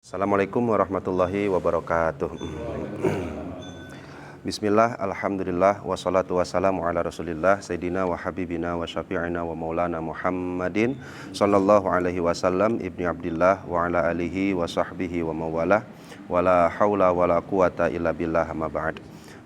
Assalamualaikum warahmatullahi wabarakatuh. Bismillah, alhamdulillah, wassalatu wassalamu ala rasulillah Sayyidina wa habibina wa syafi'ina wa maulana Muhammadin sallallahu alaihi wasallam ibni abdillah wa ala alihi wa sahbihi wa mawalah wa la hawla wa la quwata illa billah ma ba'd.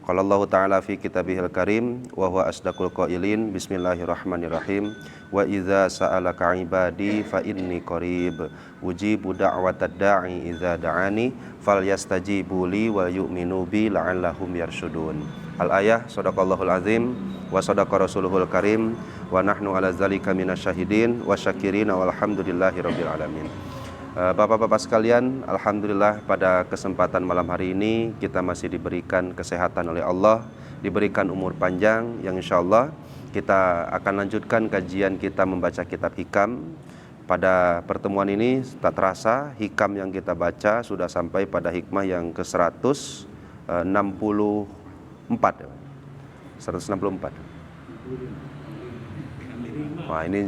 Qala Allah ta'ala fi kitabihil karim wa huwa asdaqul qailin. Bismillahirrahmanirrahim. Wa idza sa'alaka ibadi fa inni qarib ujibu da'watad da'i idza da'ani falyastajibu li wal yu'minu bi la'allahum yarshudun. Al-ayah. Shadaqallahul azim wa shadaqa rasuluhul karim wa nahnu ala zalika minasyahidin wa syakirin walhamdulillahi rabbil alamin. Bapak-bapak sekalian, alhamdulillah pada kesempatan malam hari ini kita masih diberikan kesehatan oleh Allah, diberikan umur panjang yang insyaallah kita akan lanjutkan kajian kita membaca kitab hikam. Pada pertemuan ini tak terasa hikam yang kita baca sudah sampai pada hikmah yang ke-164. 164. Wah, ini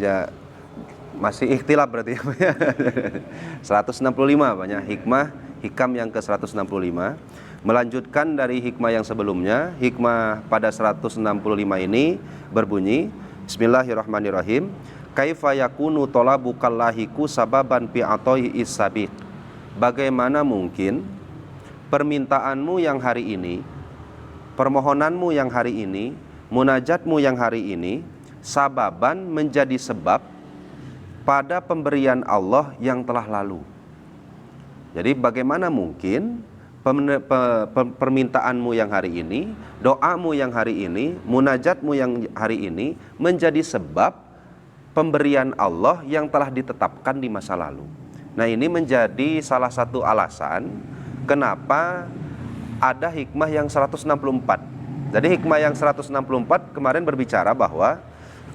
masih ikhtilaf berarti. 165 banyak hikam yang ke-165. Melanjutkan dari hikmah yang sebelumnya. Hikmah pada 165 ini berbunyi, Bismillahirrahmanirrahim. Kaifa yakunu talabu kallahiku sababan fi atoi isabiq. Bagaimana mungkin permintaanmu yang hari ini, permohonanmu yang hari ini, munajatmu yang hari ini sababan menjadi sebab pada pemberian Allah yang telah lalu. Jadi bagaimana mungkin permintaanmu yang hari ini, doamu yang hari ini, munajatmu yang hari ini menjadi sebab pemberian Allah yang telah ditetapkan di masa lalu. Nah, ini menjadi salah satu alasan kenapa ada hikmah yang 164. Jadi hikmah yang 164 kemarin berbicara bahwa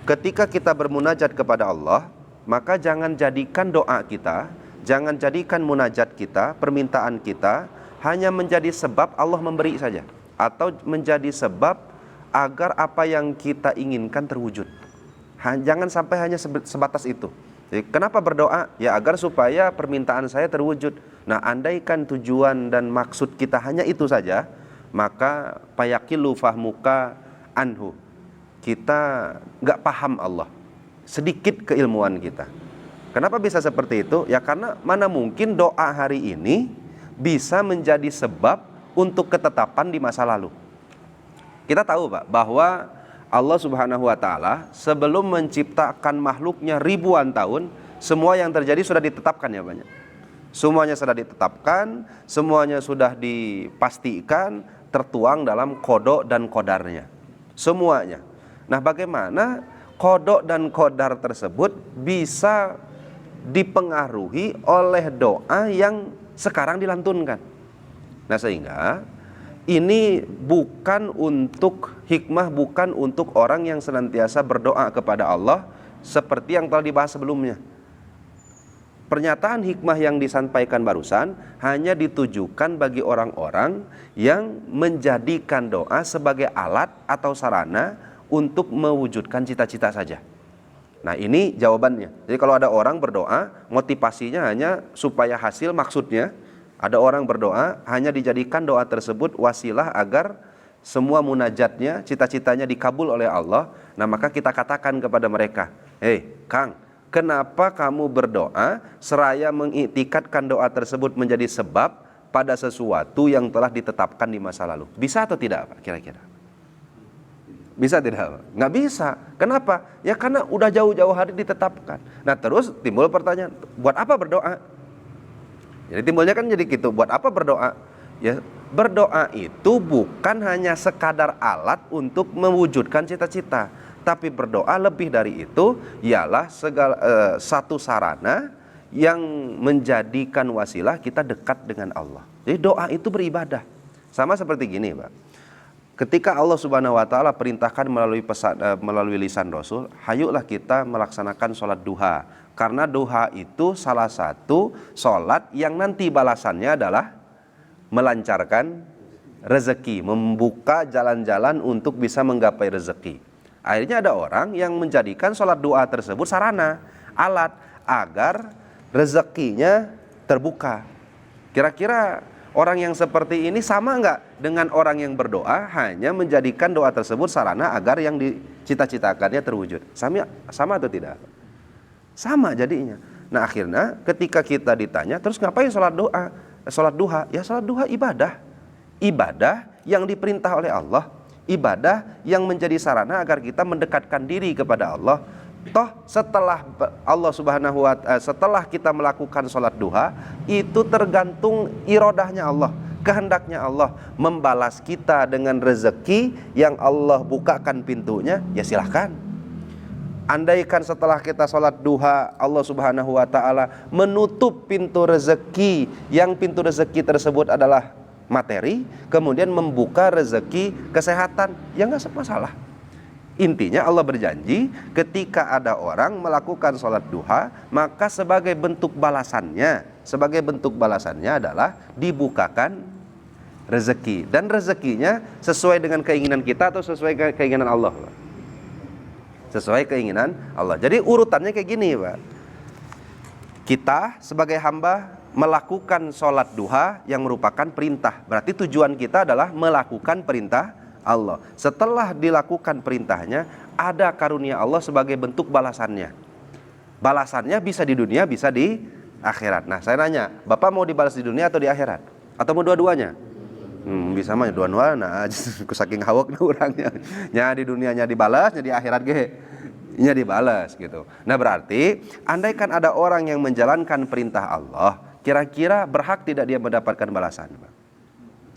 ketika kita bermunajat kepada Allah, maka jangan jadikan doa kita, jangan jadikan munajat kita, permintaan kita hanya menjadi sebab Allah memberi saja, atau menjadi sebab agar apa yang kita inginkan terwujud. Jangan sampai hanya sebatas itu. Jadi, kenapa berdoa? Ya agar supaya permintaan saya terwujud. Nah, andaikan tujuan dan maksud kita hanya itu saja, maka payakilu fahmuka anhu. Kita nggak paham Allah, sedikit keilmuan kita. Kenapa bisa seperti itu? Ya karena mana mungkin doa hari ini bisa menjadi sebab untuk ketetapan di masa lalu. Kita tahu Pak, bahwa Allah Subhanahu wa ta'ala sebelum menciptakan makhluknya ribuan tahun, semua yang terjadi sudah ditetapkan ya banyak. Semuanya sudah ditetapkan, semuanya sudah dipastikan, tertuang dalam kodok dan kodarnya. Semuanya. Nah, bagaimana kodok dan kodar tersebut bisa dipengaruhi oleh doa yang sekarang dilantunkan. Nah, sehingga ini bukan untuk hikmah, bukan untuk orang yang senantiasa berdoa kepada Allah seperti yang telah dibahas sebelumnya. Pernyataan hikmah yang disampaikan barusan hanya ditujukan bagi orang-orang yang menjadikan doa sebagai alat atau sarana untuk mewujudkan cita-cita saja. Nah, ini jawabannya. Jadi kalau ada orang berdoa, motivasinya hanya supaya hasil maksudnya. Ada orang berdoa hanya dijadikan doa tersebut wasilah agar semua munajatnya, cita-citanya dikabul oleh Allah. Nah, maka kita katakan kepada mereka, "Hei, Kang, kenapa kamu berdoa seraya mengiktikadkan doa tersebut menjadi sebab pada sesuatu yang telah ditetapkan di masa lalu?" Bisa atau tidak Pak kira-kira? Bisa tidak? Nggak bisa. Kenapa? Ya karena udah jauh-jauh hari ditetapkan. Nah, terus timbul pertanyaan, buat apa berdoa? Jadi timbulnya kan jadi gitu, buat apa berdoa? Ya, berdoa itu bukan hanya sekadar alat untuk mewujudkan cita-cita, tapi berdoa lebih dari itu ialah satu sarana yang menjadikan wasilah kita dekat dengan Allah. Jadi doa itu beribadah. Sama seperti gini, Pak. Ketika Allah Subhanahu wa ta'ala perintahkan melalui lisan Rasul, hayuklah kita melaksanakan sholat duha. Karena duha itu salah satu sholat yang nanti balasannya adalah melancarkan rezeki, membuka jalan-jalan untuk bisa menggapai rezeki. Akhirnya ada orang yang menjadikan sholat doa tersebut sarana, alat agar rezekinya terbuka. Kira-kira orang yang seperti ini sama nggak dengan orang yang berdoa hanya menjadikan doa tersebut sarana agar yang dicita-citakannya terwujud? Sama atau tidak? Sama jadinya. Nah akhirnya ketika kita ditanya, terus ngapain sholat duha? Ya sholat duha ibadah. Ibadah yang diperintah oleh Allah. Ibadah yang menjadi sarana agar kita mendekatkan diri kepada Allah. Toh setelah setelah kita melakukan sholat duha, itu tergantung irodahnya Allah, kehendaknya Allah membalas kita dengan rezeki yang Allah bukakan pintunya, ya silahkan. Andaikan setelah kita sholat duha Allah subhanahu wa ta'ala menutup pintu rezeki, yang pintu rezeki tersebut adalah materi, kemudian membuka rezeki kesehatan, ya nggak masalah. Intinya Allah berjanji ketika ada orang melakukan sholat duha, maka sebagai bentuk balasannya adalah dibukakan rezeki. Dan rezekinya sesuai dengan keinginan kita atau sesuai keinginan Allah? Sesuai keinginan Allah. Jadi urutannya kayak gini, Pak. Kita sebagai hamba melakukan sholat duha yang merupakan perintah. Berarti tujuan kita adalah melakukan perintah Allah. Setelah dilakukan perintahnya, ada karunia Allah sebagai bentuk balasannya. Balasannya bisa di dunia, bisa di akhirat. Nah saya nanya, Bapak mau dibalas di dunia atau di akhirat? Atau mau dua-duanya? Bisa mah dua-duanya. Nah, saking hawak orangnya. Nya di dunianya dibalas, nya di akhirat ge nya dibalas gitu. Nah berarti andaikan ada orang yang menjalankan perintah Allah, kira-kira berhak tidak dia mendapatkan balasan, Pak?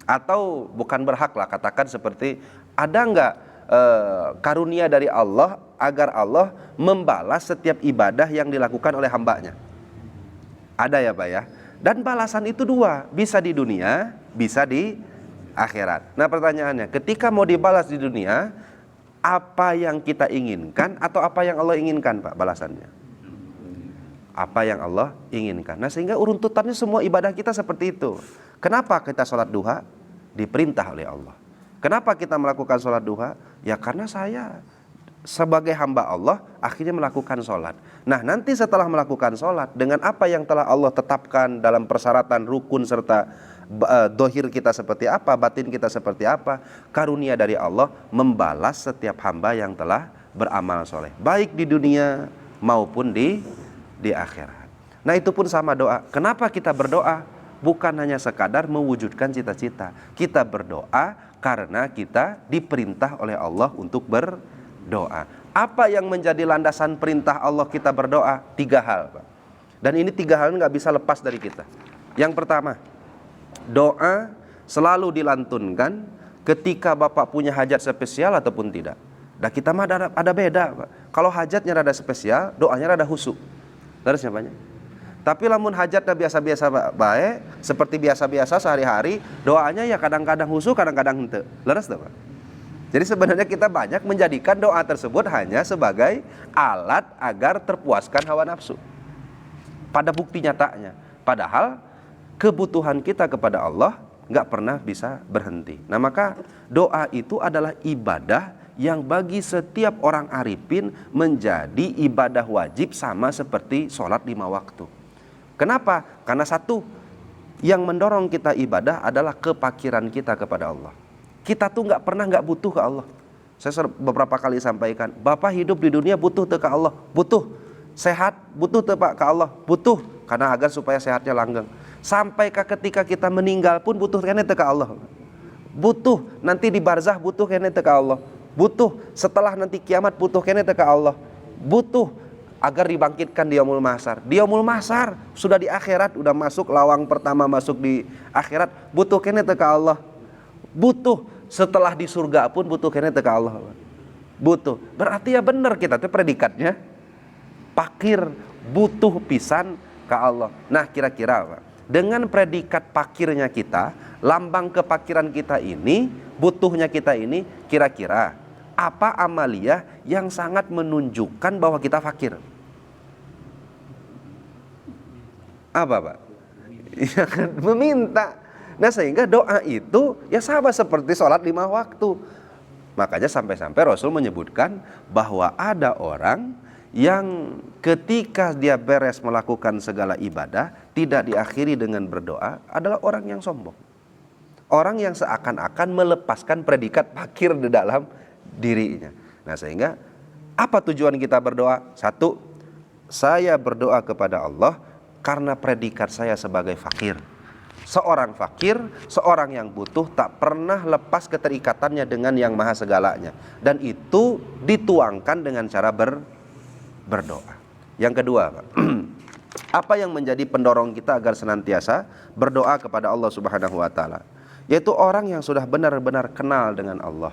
Atau bukan berhak lah, katakan seperti ada enggak karunia dari Allah agar Allah membalas setiap ibadah yang dilakukan oleh hambanya? Ada ya Pak ya. Dan balasan itu dua, bisa di dunia, bisa di akhirat. Nah pertanyaannya, ketika mau dibalas di dunia, apa yang kita inginkan atau apa yang Allah inginkan Pak balasannya? Apa yang Allah inginkan. Nah sehingga uruntutannya semua ibadah kita seperti itu. Kenapa kita sholat duha? Diperintah oleh Allah. Kenapa kita melakukan sholat duha? Ya karena saya sebagai hamba Allah akhirnya melakukan sholat. Nah nanti setelah melakukan sholat, dengan apa yang telah Allah tetapkan dalam persyaratan rukun serta dohir kita seperti apa, batin kita seperti apa, karunia dari Allah membalas setiap hamba yang telah beramal soleh, baik di dunia maupun di akhirat. Nah itu pun sama doa. Kenapa kita berdoa? Bukan hanya sekadar mewujudkan cita-cita. Kita berdoa karena kita diperintah oleh Allah untuk berdoa. Apa yang menjadi landasan perintah Allah kita berdoa? 3 hal, Pak. Dan ini 3 hal nggak bisa lepas dari kita. Yang pertama, doa selalu dilantunkan ketika Bapak punya hajat spesial ataupun tidak. Nah kita mah ada beda, Pak. Kalau hajatnya rada spesial, doanya rada husu. Terusnya banyak. Tapi lamun hajatnya biasa-biasa baik, seperti biasa-biasa sehari-hari, doanya ya kadang-kadang husu, kadang-kadang henteu. Leres tuh, Pak. Jadi sebenarnya kita banyak menjadikan doa tersebut hanya sebagai alat agar terpuaskan hawa nafsu. Pada bukti nyatanya. Padahal kebutuhan kita kepada Allah nggak pernah bisa berhenti. Nah maka doa itu adalah ibadah yang bagi setiap orang arifin menjadi ibadah wajib sama seperti sholat 5 waktu. Kenapa? Karena satu, yang mendorong kita ibadah adalah kepakiran kita kepada Allah. Kita tuh nggak butuh ke Allah. Saya beberapa kali sampaikan, Bapak hidup di dunia butuh ke Allah, butuh sehat, butuh ke Allah, butuh karena agar supaya sehatnya langgeng. Sampai ketika kita meninggal pun butuh kene ke Allah. Butuh nanti di barzah butuh kene ke Allah. Butuh setelah nanti kiamat butuh kene ke Allah. Butuh agar dibangkitkan di yaumul mahsyar. Di yaumul mahsyar sudah di akhirat, udah masuk lawang pertama masuk di akhirat, butuh kene ke Allah. Butuh setelah di surga pun butuh kene ke Allah. Butuh. Berarti ya benar kita tuh predikatnya pakir, butuh pisan ke Allah. Nah, kira-kira Pak, dengan predikat pakirnya kita, lambang kepakiran kita ini, butuhnya kita ini, kira-kira apa amaliyah yang sangat menunjukkan bahwa kita fakir? Apa Pak? Ya kan, meminta. Nah sehingga doa itu ya sama seperti sholat 5 waktu. Makanya sampai-sampai Rasul menyebutkan bahwa ada orang yang ketika dia beres melakukan segala ibadah tidak diakhiri dengan berdoa adalah orang yang sombong. Orang yang seakan-akan melepaskan predikat fakir di dalam dirinya. Nah, sehingga apa tujuan kita berdoa? Satu, saya berdoa kepada Allah karena predikat saya sebagai fakir. Seorang fakir, seorang yang butuh tak pernah lepas keterikatannya dengan yang maha segalanya. Dan itu dituangkan dengan cara berdoa. Yang kedua, Pak, apa yang menjadi pendorong kita agar senantiasa berdoa kepada Allah Subhanahu wa taala? Yaitu orang yang sudah benar-benar kenal dengan Allah.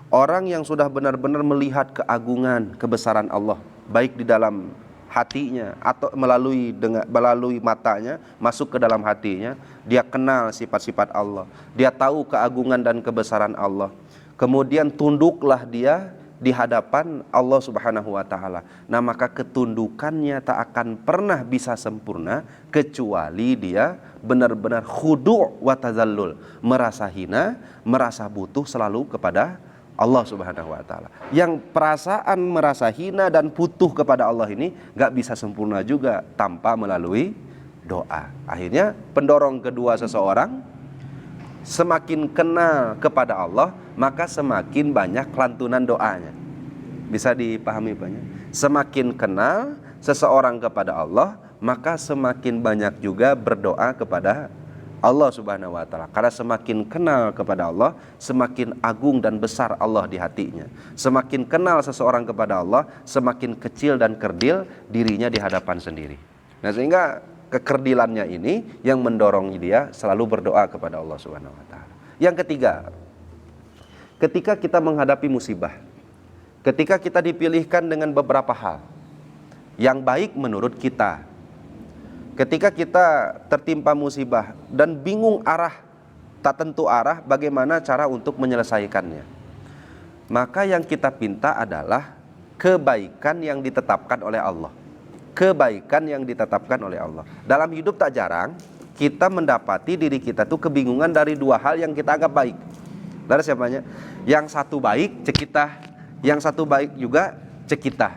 Orang yang sudah benar-benar melihat keagungan, kebesaran Allah, baik di dalam hatinya atau melalui matanya masuk ke dalam hatinya, dia kenal sifat-sifat Allah, dia tahu keagungan dan kebesaran Allah. Kemudian tunduklah dia di hadapan Allah Subhanahu wa taala. Nah, maka ketundukannya tak akan pernah bisa sempurna kecuali dia benar-benar khudu' wa tazallul, merasa hina, merasa butuh selalu kepada Allah Subhanahu wa taala. Yang perasaan merasa hina dan butuh kepada Allah ini gak bisa sempurna juga tanpa melalui doa. Akhirnya pendorong kedua seseorang, semakin kenal kepada Allah, maka semakin banyak lantunan doanya. Bisa dipahami banyak. Semakin kenal seseorang kepada Allah, maka semakin banyak juga berdoa kepada Allah Subhanahu wa taala. Karena semakin kenal kepada Allah, semakin agung dan besar Allah di hatinya. Semakin kenal seseorang kepada Allah, semakin kecil dan kerdil dirinya di hadapan sendiri. Nah, sehingga kekerdilannya ini yang mendorong dia selalu berdoa kepada Allah Subhanahu wa taala. Yang ketiga, ketika kita menghadapi musibah, ketika kita dipilihkan dengan beberapa hal yang baik menurut kita, ketika kita tertimpa musibah dan bingung arah, tak tentu arah, bagaimana cara untuk menyelesaikannya, maka yang kita pinta adalah kebaikan yang ditetapkan oleh Allah. Kebaikan yang ditetapkan oleh Allah. Dalam hidup tak jarang kita mendapati diri kita tuh kebingungan dari dua hal yang kita anggap baik. Lalu siapanya? Yang satu baik cek kita, yang satu baik juga cek kita.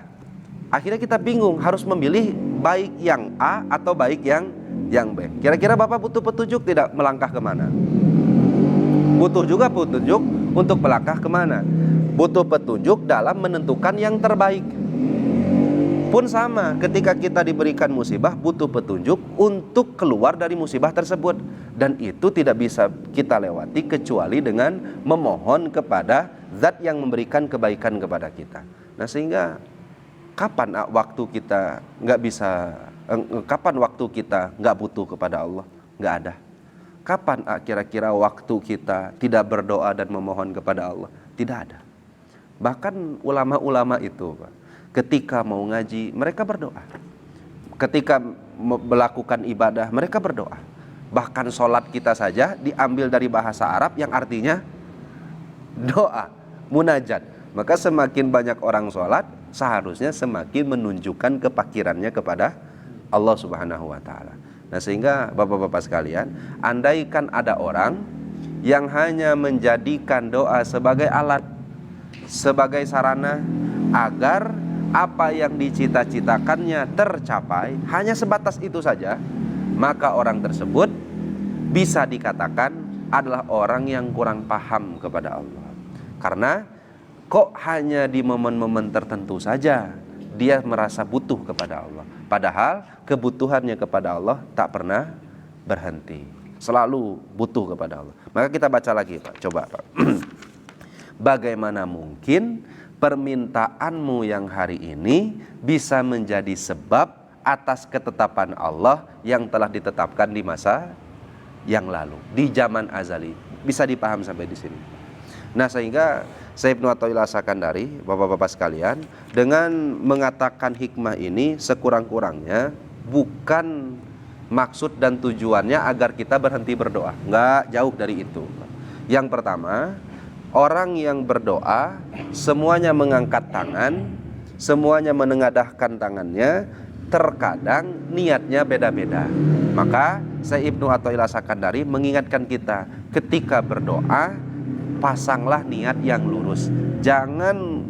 Akhirnya kita bingung harus memilih baik yang A atau baik yang B. Kira-kira Bapak butuh petunjuk tidak melangkah kemana? Butuh juga petunjuk untuk melangkah kemana? Butuh petunjuk dalam menentukan yang terbaik. Pun sama, ketika kita diberikan musibah, butuh petunjuk untuk keluar dari musibah tersebut. Dan itu tidak bisa kita lewati kecuali dengan memohon kepada zat yang memberikan kebaikan kepada kita. Nah, sehingga kapan waktu kita nggak butuh kepada Allah? Nggak ada. Kapan kira-kira waktu kita tidak berdoa dan memohon kepada Allah? Tidak ada. Bahkan ulama-ulama itu, Pak, ketika mau ngaji, mereka berdoa. Ketika melakukan ibadah, mereka berdoa. Bahkan sholat kita saja diambil dari bahasa Arab yang artinya doa, munajat. Maka semakin banyak orang sholat, seharusnya semakin menunjukkan kepakirannya kepada Allah Subhanahu wa ta'ala. Nah, sehingga Bapak-bapak sekalian, andaikan ada orang yang hanya menjadikan doa sebagai alat, sebagai sarana agar apa yang dicita-citakannya tercapai, hanya sebatas itu saja, maka orang tersebut bisa dikatakan adalah orang yang kurang paham kepada Allah. Karena kok hanya di momen-momen tertentu saja dia merasa butuh kepada Allah, padahal kebutuhannya kepada Allah tak pernah berhenti, selalu butuh kepada Allah. Maka kita baca lagi, Pak. Coba, Pak. Bagaimana mungkin permintaanmu yang hari ini bisa menjadi sebab atas ketetapan Allah yang telah ditetapkan di masa yang lalu, di zaman azali. Bisa dipaham sampai di sini. Nah, sehingga Syekh Ibnu Athaillah As-Sakandari, Bapak-bapak sekalian, dengan mengatakan hikmah ini sekurang-kurangnya bukan maksud dan tujuannya agar kita berhenti berdoa. Enggak, jauh dari itu. Yang pertama, orang yang berdoa semuanya mengangkat tangan, semuanya menengadahkan tangannya, terkadang niatnya beda-beda. Maka Syekh Ibnu Athaillah As-Sakandari mengingatkan kita, ketika berdoa pasanglah niat yang lurus. Jangan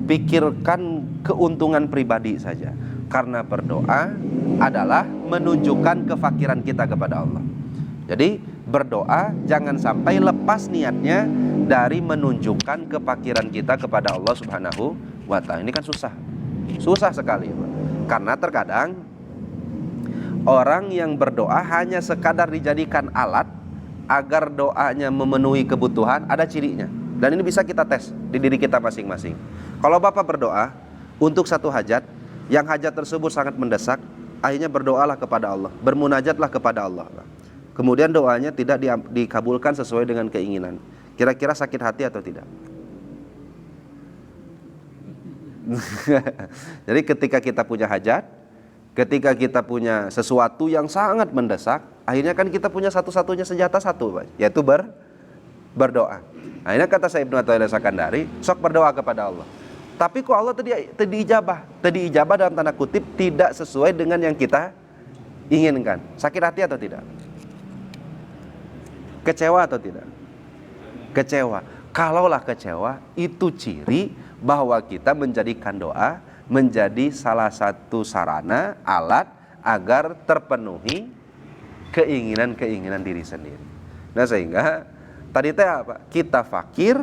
pikirkan keuntungan pribadi saja. Karena berdoa adalah menunjukkan kefakiran kita kepada Allah. Jadi berdoa jangan sampai lepas niatnya dari menunjukkan kefakiran kita kepada Allah Subhanahu wa ta'ala. Ini kan susah sekali, karena terkadang orang yang berdoa hanya sekadar dijadikan alat agar doanya memenuhi kebutuhan. Ada cirinya, dan ini bisa kita tes di diri kita masing-masing. Kalau Bapak berdoa untuk satu hajat, yang hajat tersebut sangat mendesak, akhirnya berdoalah kepada Allah, bermunajatlah kepada Allah, kemudian doanya tidak dikabulkan sesuai dengan keinginan. Kira-kira sakit hati atau tidak? Jadi ketika kita punya hajat, ketika kita punya sesuatu yang sangat mendesak, akhirnya kan kita punya satu-satunya senjata satu, yaitu berdoa. Akhirnya kata Syekh Ibnu Athaillah Sakandari, sok berdoa kepada Allah. Tapi kok Allah tadi ijabah dalam tanda kutip tidak sesuai dengan yang kita inginkan. Sakit hati atau tidak? Kecewa atau tidak? Kecewa. Kalaulah kecewa, itu ciri bahwa kita menjadikan doa menjadi salah satu sarana, alat agar terpenuhi keinginan-keinginan diri sendiri. Nah, sehingga tadi apa? Kita fakir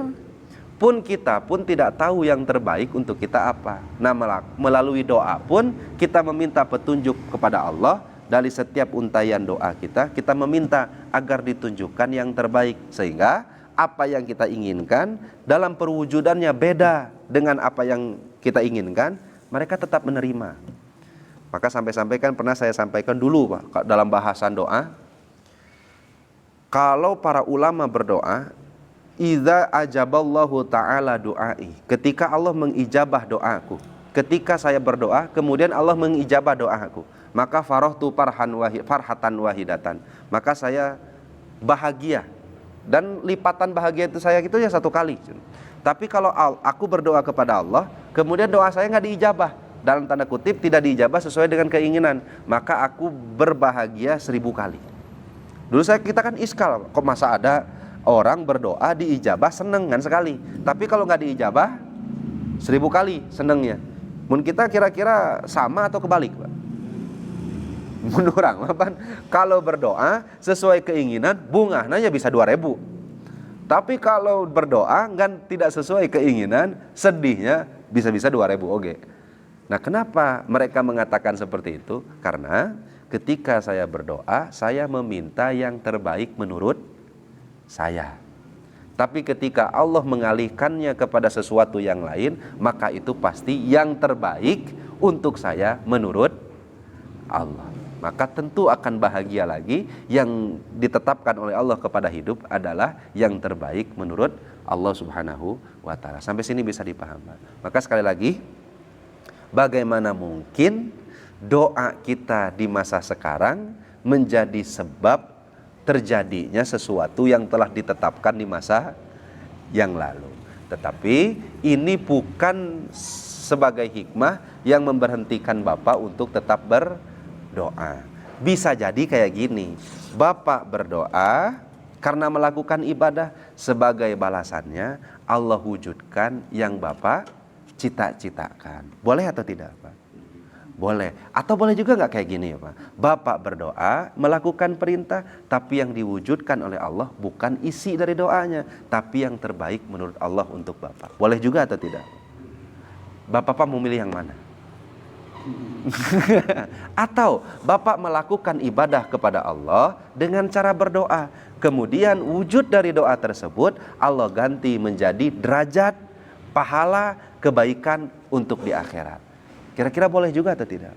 pun kita pun tidak tahu yang terbaik untuk kita apa. Nah, melalui doa pun kita meminta petunjuk kepada Allah. Dari setiap untayan doa kita meminta agar ditunjukkan yang terbaik, sehingga apa yang kita inginkan dalam perwujudannya beda dengan apa yang kita inginkan, mereka tetap menerima. Maka sampai-sampai kan pernah saya sampaikan dulu, Pak, dalam bahasan doa, kalau para ulama berdoa, idza ajaballahu ta'ala du'ai, ketika Allah mengijabah doaku, ketika saya berdoa kemudian Allah mengijabah doaku, maka farahtu farhatan wahidatan, maka saya bahagia, dan lipatan bahagia itu saya itu ya satu kali. Tapi kalau aku berdoa kepada Allah kemudian doa saya nggak diijabah, dalam tanda kutip tidak diijabah sesuai dengan keinginan, maka aku berbahagia 1000 kali. Dulu kita kan iskal, kok masa ada orang berdoa diijabah seneng kan sekali, tapi kalau nggak diijabah 1000 kali senengnya. Mun kita kira-kira sama atau kebalik, Pak? Menurut orang, kalau berdoa sesuai keinginan bungahnya bisa 2000. Tapi kalau berdoa kan tidak sesuai keinginan, sedihnya bisa-bisa 2000 oke. Nah, kenapa mereka mengatakan seperti itu? Karena ketika saya berdoa, saya meminta yang terbaik menurut saya. Tapi ketika Allah mengalihkannya kepada sesuatu yang lain, maka itu pasti yang terbaik untuk saya menurut Allah. Maka tentu akan bahagia lagi. Yang ditetapkan oleh Allah kepada hidup adalah yang terbaik menurut Allah Subhanahu wa ta'ala. Sampai sini bisa dipahami. Maka sekali lagi, bagaimana mungkin doa kita di masa sekarang menjadi sebab terjadinya sesuatu yang telah ditetapkan di masa yang lalu. Tetapi ini bukan sebagai hikmah yang memberhentikan Bapak untuk tetap berdoa. Bisa jadi kayak gini, Bapak berdoa karena melakukan ibadah, sebagai balasannya Allah wujudkan yang Bapak cita-citakan. Boleh atau tidak, Pak? Boleh. Atau boleh juga nggak kayak gini ya, Pak? Bapak berdoa melakukan perintah, tapi yang diwujudkan oleh Allah bukan isi dari doanya, tapi yang terbaik menurut Allah untuk Bapak. Boleh juga atau tidak? Bapak mau milih yang mana? Atau Bapak melakukan ibadah kepada Allah dengan cara berdoa, kemudian wujud dari doa tersebut Allah ganti menjadi derajat, pahala, kebaikan untuk di akhirat. Kira-kira boleh juga atau tidak?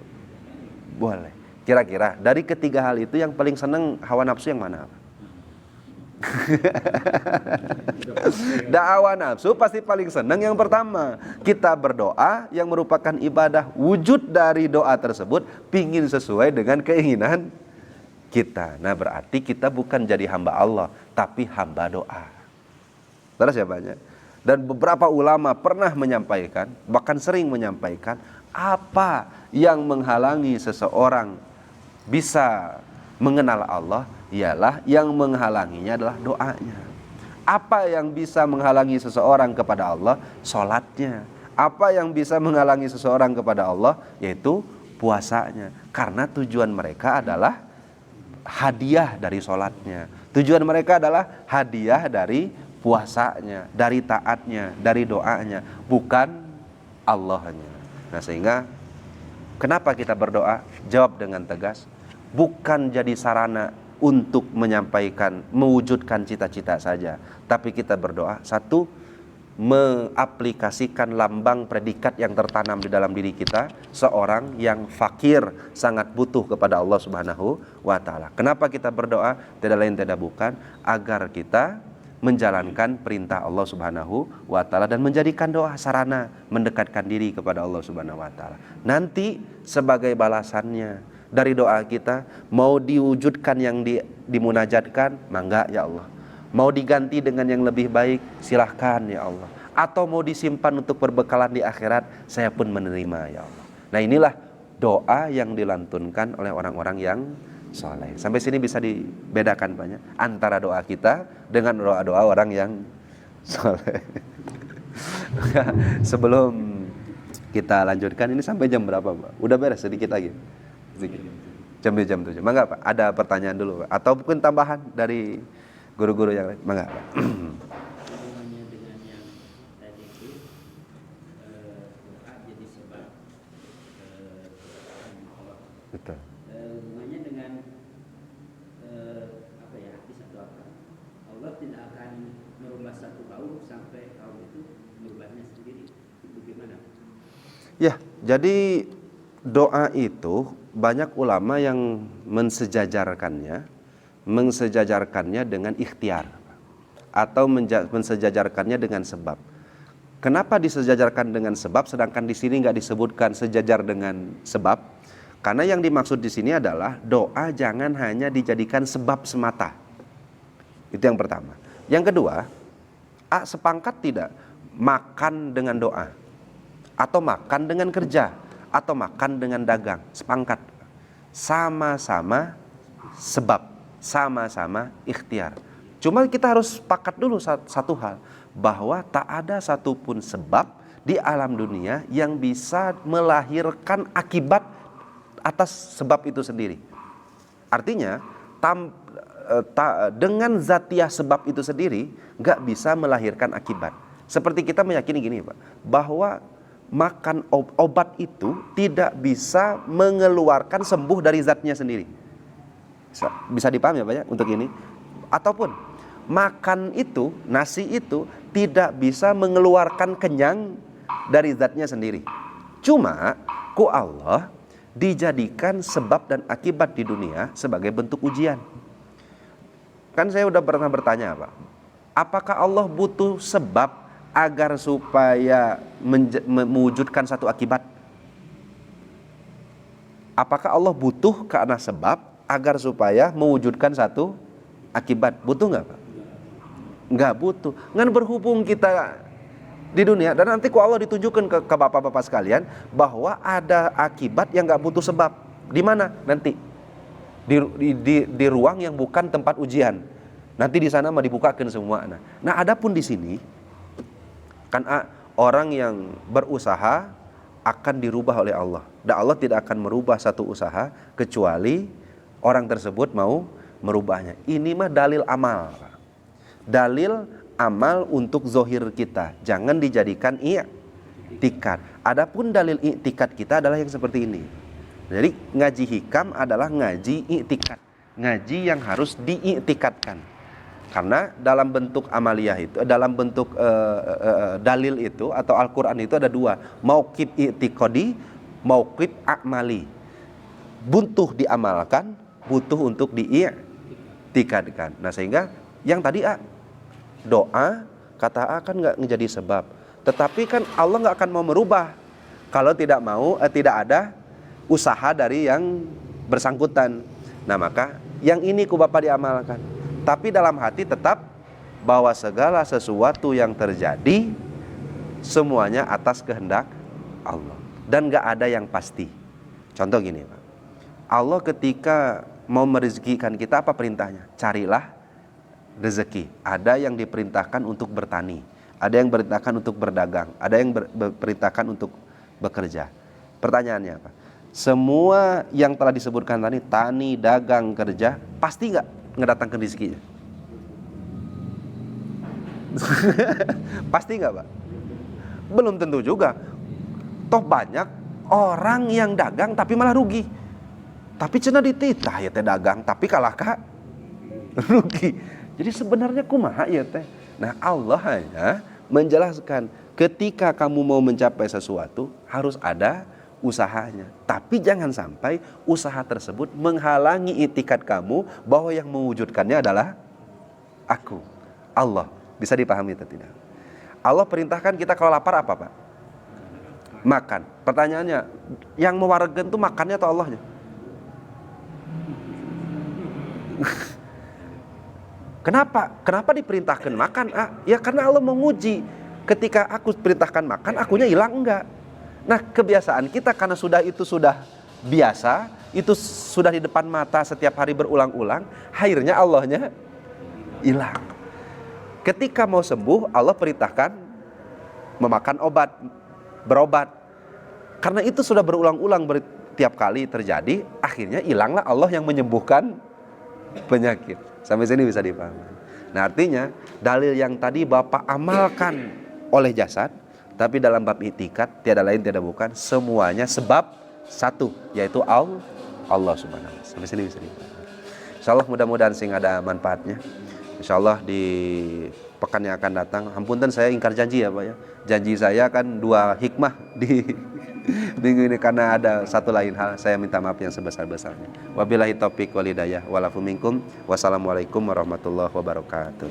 Boleh. Kira-kira dari ketiga hal itu yang paling senang hawa nafsu yang mana? Hawa nafsu pasti paling senang yang pertama. Kita berdoa yang merupakan ibadah, wujud dari doa tersebut pingin sesuai dengan keinginan kita. Nah, berarti kita bukan jadi hamba Allah, tapi hamba doa. Terus ya banyak. Dan beberapa ulama pernah menyampaikan, bahkan sering menyampaikan, apa yang menghalangi seseorang bisa mengenal Allah, ialah yang menghalanginya adalah doanya. Apa yang bisa menghalangi seseorang kepada Allah? Sholatnya. Apa yang bisa menghalangi seseorang kepada Allah? Yaitu puasanya. Karena tujuan mereka adalah hadiah dari sholatnya. Tujuan mereka adalah hadiah dari puasanya, dari taatnya, dari doanya, bukan Allahnya. Nah, sehingga kenapa kita berdoa? Jawab dengan tegas. Bukan jadi sarana untuk menyampaikan, mewujudkan cita-cita saja. Tapi kita berdoa, satu, mengaplikasikan lambang predikat yang tertanam di dalam diri kita, seorang yang fakir, sangat butuh kepada Allah Subhanahu wa taala. Kenapa kita berdoa? Tidak lain tidak bukan agar kita menjalankan perintah Allah Subhanahu wa taala dan menjadikan doa sarana mendekatkan diri kepada Allah Subhanahu wa taala. Nanti sebagai balasannya dari doa kita, mau diwujudkan yang dimunajatkan, mangga ya Allah. Mau diganti dengan yang lebih baik, silahkan ya Allah. Atau mau disimpan untuk perbekalan di akhirat, saya pun menerima ya Allah. Nah, inilah doa yang dilantunkan oleh orang-orang yang soleh. Sampai sini bisa dibedakan banyak antara doa kita dengan doa-doa orang yang soleh. Sebelum kita lanjutkan, ini sampai jam berapa Pak? Udah beres sedikit lagi? Sedikit. Jam 7. Mangga Pak, ada pertanyaan dulu Pak? Atau mungkin tambahan dari guru-guru yang lain? Mangga Pak. Hubungannya dengan yang tadi itu doa jadi sebab Allah. Betul. Hubungannya dengan apa ya, hadis atau apa? Allah tidak akan merubah satu kaum sampai kaum itu merubahnya sendiri. Itu gimana? Ya, jadi doa itu banyak ulama yang mensejajarkannya dengan ikhtiar atau mensejajarkannya dengan sebab. Kenapa disejajarkan dengan sebab sedangkan di sini nggak disebutkan sejajar dengan sebab? Karena yang dimaksud di sini adalah doa jangan hanya dijadikan sebab semata. Itu yang pertama. Yang kedua, sepakat tidak makan dengan doa atau makan dengan kerja atau makan dengan dagang? Sepakat. Sama-sama sebab, sama-sama ikhtiar. Cuma kita harus sepakat dulu satu hal, bahwa tak ada satupun sebab di alam dunia yang bisa melahirkan akibat atas sebab itu sendiri. Artinya dengan zatiah sebab itu sendiri gak bisa melahirkan akibat. Seperti kita meyakini gini Pak, bahwa makan obat itu tidak bisa mengeluarkan sembuh dari zatnya sendiri. Bisa dipahami ya Pak ya untuk ini? Ataupun makan itu, nasi itu tidak bisa mengeluarkan kenyang dari zatnya sendiri. Cuma ku Allah dijadikan sebab dan akibat di dunia sebagai bentuk ujian. Kan saya udah pernah bertanya Pak, apakah Allah butuh sebab agar supaya mewujudkan satu akibat? Apakah Allah butuh karena sebab agar supaya mewujudkan satu akibat? Butuh nggak Pak? Nggak butuh. Ngan berhubung kita di dunia, dan nanti ku Allah ditunjukkan ke bapak-bapak sekalian bahwa ada akibat yang nggak butuh sebab. Di mana? Nanti di ruang yang bukan tempat ujian. Nanti di sana mah dibukakan semua. Nah, adapun di sini kan orang yang berusaha akan dirubah oleh Allah. Dan Allah tidak akan merubah satu usaha kecuali orang tersebut mau merubahnya. Ini mah dalil amal. Dalil amal untuk zohir kita. Jangan dijadikan i'tikad. Adapun dalil i'tikad kita adalah yang seperti ini. Jadi ngaji hikam adalah ngaji i'tikad. Ngaji yang harus diiktikadkan. Karena dalam bentuk amaliyah itu, dalam bentuk dalil itu atau Al-Quran itu ada dua. Mauqif i'tiqadi, mauqif a'mali. Butuh diamalkan, butuh untuk diiktikadkan. Nah sehingga yang tadi doa, kata kan nggak menjadi sebab. Tetapi kan Allah nggak akan mau merubah kalau tidak ada usaha dari yang bersangkutan. Nah maka yang ini ku Bapak diamalkan. Tapi dalam hati tetap bahwa segala sesuatu yang terjadi semuanya atas kehendak Allah. Dan gak ada yang pasti. Contoh gini Pak, Allah ketika mau merezekikan kita, apa perintahnya? Carilah rezeki. Ada yang diperintahkan untuk bertani, ada yang perintahkan untuk berdagang, ada yang perintahkan untuk bekerja. Pertanyaannya apa? Semua yang telah disebutkan tadi, tani, dagang, kerja, pasti nggak ngedatangkan rezekinya? Pasti nggak, Pak? Belum tentu juga. Toh banyak orang yang dagang tapi malah rugi. Tapi cenah dititah ya teh dagang, tapi kalah kak rugi. Jadi sebenarnya kumaha ya teh. Nah, Allah hanya menjelaskan ketika kamu mau mencapai sesuatu harus ada usahanya. Tapi jangan sampai usaha tersebut menghalangi itikad kamu bahwa yang mewujudkannya adalah aku, Allah. Bisa dipahami atau tidak? Allah perintahkan kita kalau lapar apa, Pak? Makan. Pertanyaannya, yang mewaregen itu makannya atau Allahnya? Kenapa diperintahkan makan? Ya karena Allah menguji. Ketika aku perintahkan makan, akunya hilang enggak? Nah, kebiasaan kita karena sudah biasa, itu sudah di depan mata setiap hari berulang-ulang, akhirnya Allahnya hilang. Ketika mau sembuh, Allah perintahkan memakan obat, berobat. Karena itu sudah berulang-ulang tiap kali terjadi, akhirnya hilanglah Allah yang menyembuhkan penyakit. Sampai sini bisa dipahami. Nah, artinya dalil yang tadi Bapak amalkan oleh jasad, tapi dalam bab itikad tiada lain tiada bukan, semuanya sebab satu, yaitu Allah Subhanahu wa taala. Sampai sini bisa dipahami. Insyaallah mudah-mudahan sing ada manfaatnya. Insyaallah di pekan yang akan datang, ampunten saya ingkar janji ya Pak ya. Janji saya kan 2 hikmah di minggu ini karena ada satu lain hal, saya minta maaf yang sebesar-besarnya. Wabillahi taufik wal hidayah wal afu minkum. Wassalamualaikum warahmatullahi wabarakatuh.